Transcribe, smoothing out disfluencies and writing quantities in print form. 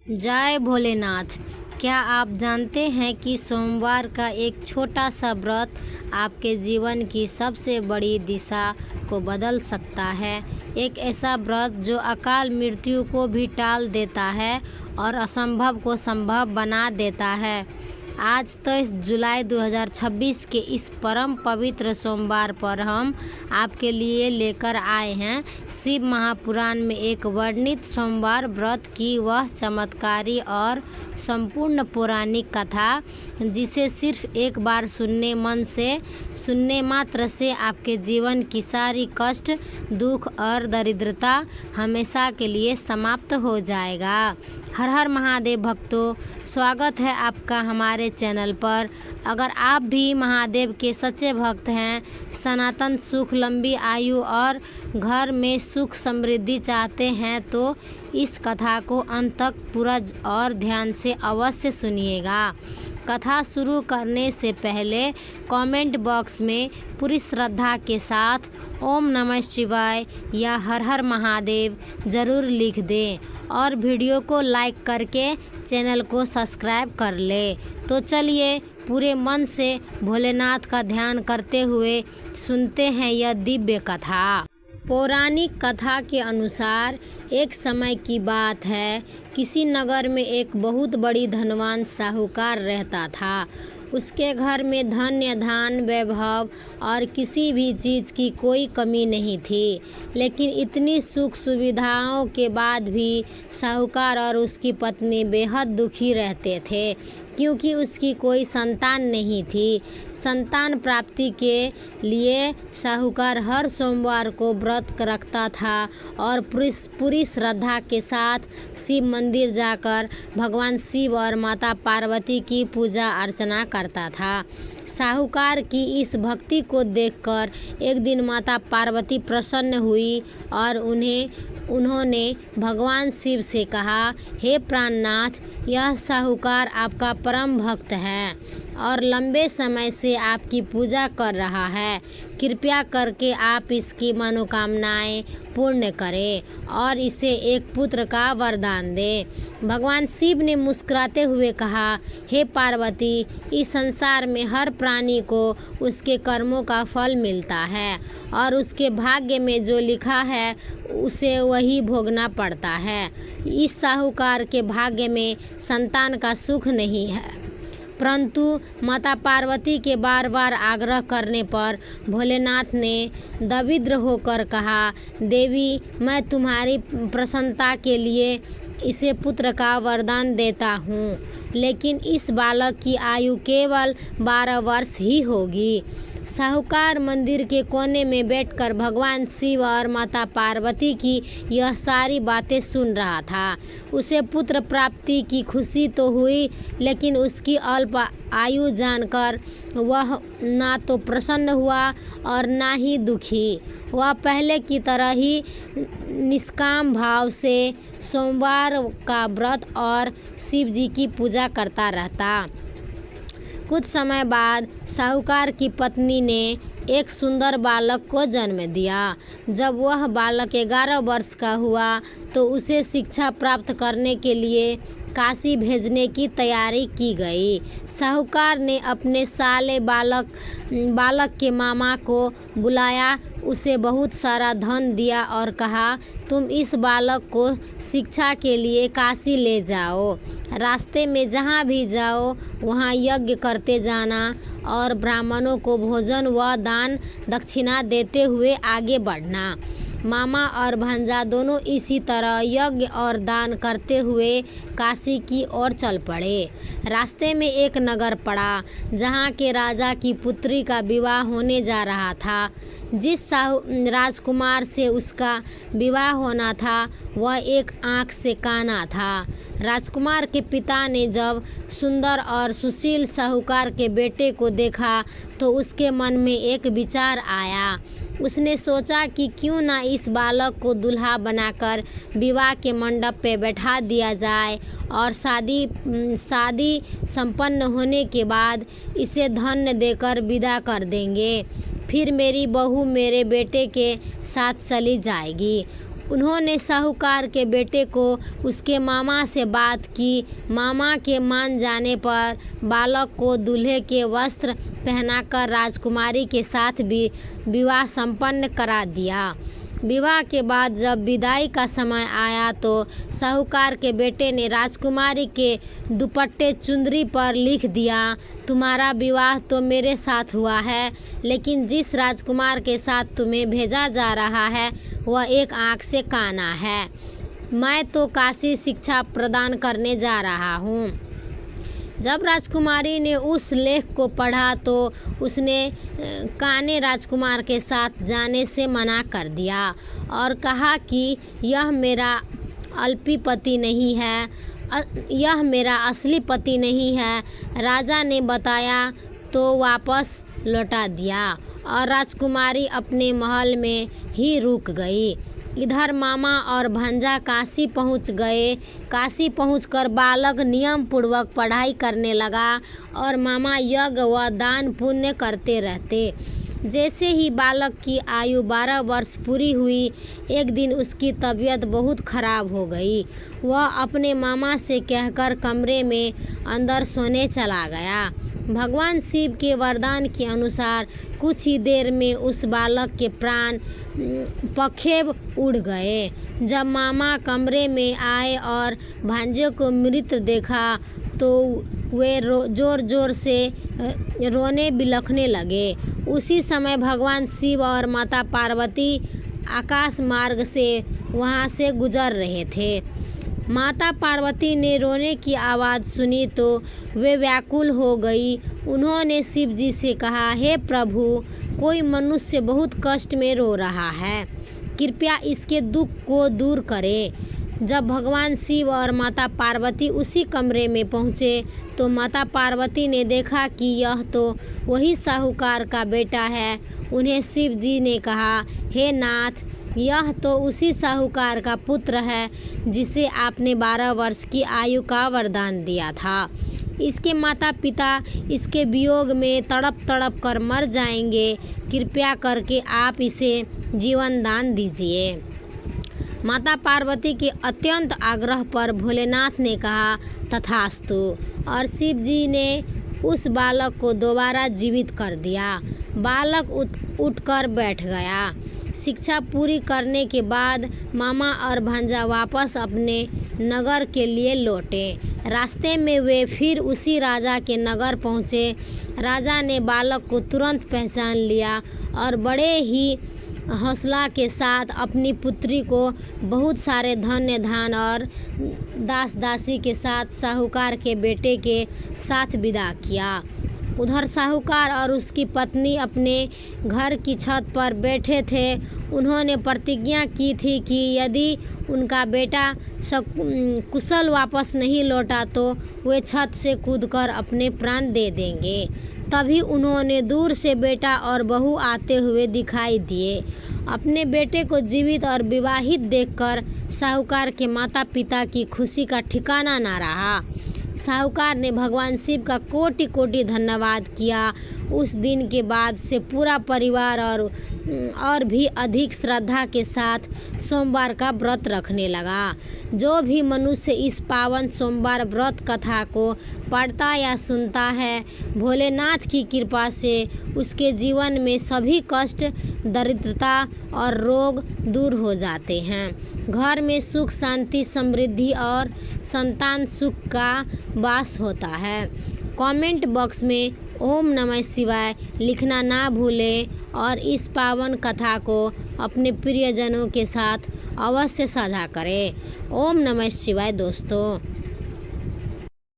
जय भोलेनाथ। क्या आप जानते हैं कि सोमवार का एक छोटा सा व्रत आपके जीवन की सबसे बड़ी दिशा को बदल सकता है। एक ऐसा व्रत जो अकाल मृत्यु को भी टाल देता है और असंभव को संभव बना देता है। आज 23 जुलाई 2026 के इस परम पवित्र सोमवार पर हम आपके लिए लेकर आए हैं शिव महापुराण में एक वर्णित सोमवार व्रत की वह चमत्कारी और संपूर्ण पौराणिक कथा, जिसे सिर्फ एक बार सुनने मात्र से आपके जीवन की सारी कष्ट, दुख और दरिद्रता हमेशा के लिए समाप्त हो जाएगा। हर हर महादेव भक्तों, स्वागत है आपका हमारे चैनल पर। अगर आप भी महादेव के सच्चे भक्त हैं, सनातन सुख, लंबी आयु और घर में सुख समृद्धि चाहते हैं तो इस कथा को अंत तक पूरा और ध्यान से अवश्य सुनिएगा। कथा शुरू करने से पहले कमेंट बॉक्स में पूरी श्रद्धा के साथ ओम नमः शिवाय या हर हर महादेव ज़रूर लिख दें और वीडियो को लाइक करके चैनल को सब्सक्राइब कर ले। तो चलिए पूरे मन से भोलेनाथ का ध्यान करते हुए सुनते हैं यह दिव्य कथा। पौराणिक कथा के अनुसार एक समय की बात है, किसी नगर में एक बहुत बड़ी धनवान साहूकार रहता था। उसके घर में धान, वैभव और किसी भी चीज़ की कोई कमी नहीं थी। लेकिन इतनी सुख सुविधाओं के बाद भी साहूकार और उसकी पत्नी बेहद दुखी रहते थे, क्योंकि उसकी कोई संतान नहीं थी। संतान प्राप्ति के लिए साहूकार हर सोमवार को व्रत रखता था और पूरी श्रद्धा के साथ शिव मंदिर जाकर भगवान शिव और माता पार्वती की पूजा अर्चना करता था। साहूकार की इस भक्ति को देखकर एक दिन माता पार्वती प्रसन्न हुई और उन्होंने भगवान शिव से कहा, हे प्राणनाथ, यह साहूकार आपका परम भक्त है और लंबे समय से आपकी पूजा कर रहा है। कृपया करके आप इसकी मनोकामनाएं पूर्ण करें और इसे एक पुत्र का वरदान दें। भगवान शिव ने मुस्कुराते हुए कहा, हे पार्वती, इस संसार में हर प्राणी को उसके कर्मों का फल मिलता है और उसके भाग्य में जो लिखा है उसे वही भोगना पड़ता है। इस साहूकार के भाग्य में संतान का सुख नहीं है। परंतु माता पार्वती के बार बार आग्रह करने पर भोलेनाथ ने दरिद्र होकर कहा, देवी, मैं तुम्हारी प्रसन्नता के लिए इसे पुत्र का वरदान देता हूँ, लेकिन इस बालक की आयु केवल 12 वर्ष ही होगी। साहूकार मंदिर के कोने में बैठकर भगवान शिव और माता पार्वती की यह सारी बातें सुन रहा था। उसे पुत्र प्राप्ति की खुशी तो हुई, लेकिन उसकी अल्प आयु जानकर वह ना तो प्रसन्न हुआ और ना ही दुखी। वह पहले की तरह ही निष्काम भाव से सोमवार का व्रत और शिव जी की पूजा करता रहता। कुछ समय बाद साहूकार की पत्नी ने एक सुंदर बालक को जन्म दिया। जब वह बालक 11 वर्ष का हुआ तो उसे शिक्षा प्राप्त करने के लिए काशी भेजने की तैयारी की गई। साहूकार ने अपने साले बालक के मामा को बुलाया, उसे बहुत सारा धन दिया और कहा, तुम इस बालक को शिक्षा के लिए काशी ले जाओ। रास्ते में जहाँ भी जाओ वहाँ यज्ञ करते जाना और ब्राह्मणों को भोजन व दान दक्षिणा देते हुए आगे बढ़ना। मामा और भांजा दोनों इसी तरह यज्ञ और दान करते हुए काशी की ओर चल पड़े। रास्ते में एक नगर पड़ा जहाँ के राजा की पुत्री का विवाह होने जा रहा था। जिस राजकुमार से उसका विवाह होना था वह एक आँख से काना था। राजकुमार के पिता ने जब सुंदर और सुशील साहूकार के बेटे को देखा तो उसके मन में एक विचार आया। उसने सोचा कि क्यों ना इस बालक को दूल्हा बनाकर विवाह के मंडप पे बैठा दिया जाए और शादी संपन्न होने के बाद इसे धन देकर विदा कर देंगे। फिर मेरी बहू मेरे बेटे के साथ चली जाएगी। उन्होंने साहूकार के बेटे को उसके मामा से बात की। मामा के मान जाने पर बालक को दूल्हे के वस्त्र पहनाकर राजकुमारी के साथ भी विवाह संपन्न करा दिया। विवाह के बाद जब विदाई का समय आया तो साहूकार के बेटे ने राजकुमारी के दुपट्टे चुंदरी पर लिख दिया, तुम्हारा विवाह तो मेरे साथ हुआ है, लेकिन जिस राजकुमार के साथ तुम्हें भेजा जा रहा है वह एक आँख से काना है। मैं तो काशी शिक्षा प्रदान करने जा रहा हूँ। जब राजकुमारी ने उस लेख को पढ़ा तो उसने काने राजकुमार के साथ जाने से मना कर दिया और कहा कि यह मेरा अल्पी पति नहीं है, यह मेरा असली पति नहीं है। राजा ने बताया तो वापस लौटा दिया और राजकुमारी अपने महल में ही रुक गई। इधर मामा और भांजा काशी पहुंच गए। काशी पहुंचकर बालक नियम पूर्वक पढ़ाई करने लगा और मामा यज्ञ व दान पुण्य करते रहते। जैसे ही बालक की आयु 12 वर्ष पूरी हुई, एक दिन उसकी तबीयत बहुत खराब हो गई। वह अपने मामा से कहकर कमरे में अंदर सोने चला गया। भगवान शिव के वरदान के अनुसार कुछ ही देर में उस बालक के प्राण पखेव उड़ गए। जब मामा कमरे में आए और भांजे को मृत देखा तो वे जोर जोर से रोने बिलखने लगे। उसी समय भगवान शिव और माता पार्वती आकाश मार्ग से वहां से गुजर रहे थे। माता पार्वती ने रोने की आवाज़ सुनी तो वे व्याकुल हो गई। उन्होंने शिव जी से कहा, हे प्रभु, कोई मनुष्य बहुत कष्ट में रो रहा है, कृपया इसके दुख को दूर करें। जब भगवान शिव और माता पार्वती उसी कमरे में पहुँचे तो माता पार्वती ने देखा कि यह तो वही साहूकार का बेटा है। उन्हें शिव जी ने कहा, हे नाथ, यह तो उसी साहूकार का पुत्र है जिसे आपने 12 वर्ष की आयु का वरदान दिया था। इसके माता पिता इसके वियोग में तड़प तड़प कर मर जाएंगे, कृपया करके आप इसे जीवन दान दीजिए। माता पार्वती के अत्यंत आग्रह पर भोलेनाथ ने कहा, तथास्तु, और शिव जी ने उस बालक को दोबारा जीवित कर दिया। बालक उठकर बैठ गया। शिक्षा पूरी करने के बाद मामा और भांजा वापस अपने नगर के लिए लौटे। रास्ते में वे फिर उसी राजा के नगर पहुँचे। राजा ने बालक को तुरंत पहचान लिया और बड़े ही हौसला के साथ अपनी पुत्री को बहुत सारे धन्य धान और दास दासी के साथ साहूकार के बेटे के साथ विदा किया। उधर साहूकार और उसकी पत्नी अपने घर की छत पर बैठे थे। उन्होंने प्रतिज्ञा की थी कि यदि उनका बेटा कुशल वापस नहीं लौटा तो वे छत से कूदकर अपने प्राण दे देंगे। तभी उन्होंने दूर से बेटा और बहू आते हुए दिखाई दिए। अपने बेटे को जीवित और विवाहित देखकर साहूकार के माता पिता की खुशी का ठिकाना ना रहा। साहूकार ने भगवान शिव का कोटि कोटि धन्यवाद किया। उस दिन के बाद से पूरा परिवार और भी अधिक श्रद्धा के साथ सोमवार का व्रत रखने लगा। जो भी मनुष्य इस पावन सोमवार व्रत कथा को पढ़ता या सुनता है, भोलेनाथ की कृपा से उसके जीवन में सभी कष्ट, दरिद्रता और रोग दूर हो जाते हैं। घर में सुख, शांति, समृद्धि और संतान सुख का वास होता है। कमेंट बॉक्स में ओम नमः शिवाय लिखना ना भूलें और इस पावन कथा को अपने प्रियजनों के साथ अवश्य साझा करें। ओम नमः शिवाय दोस्तों।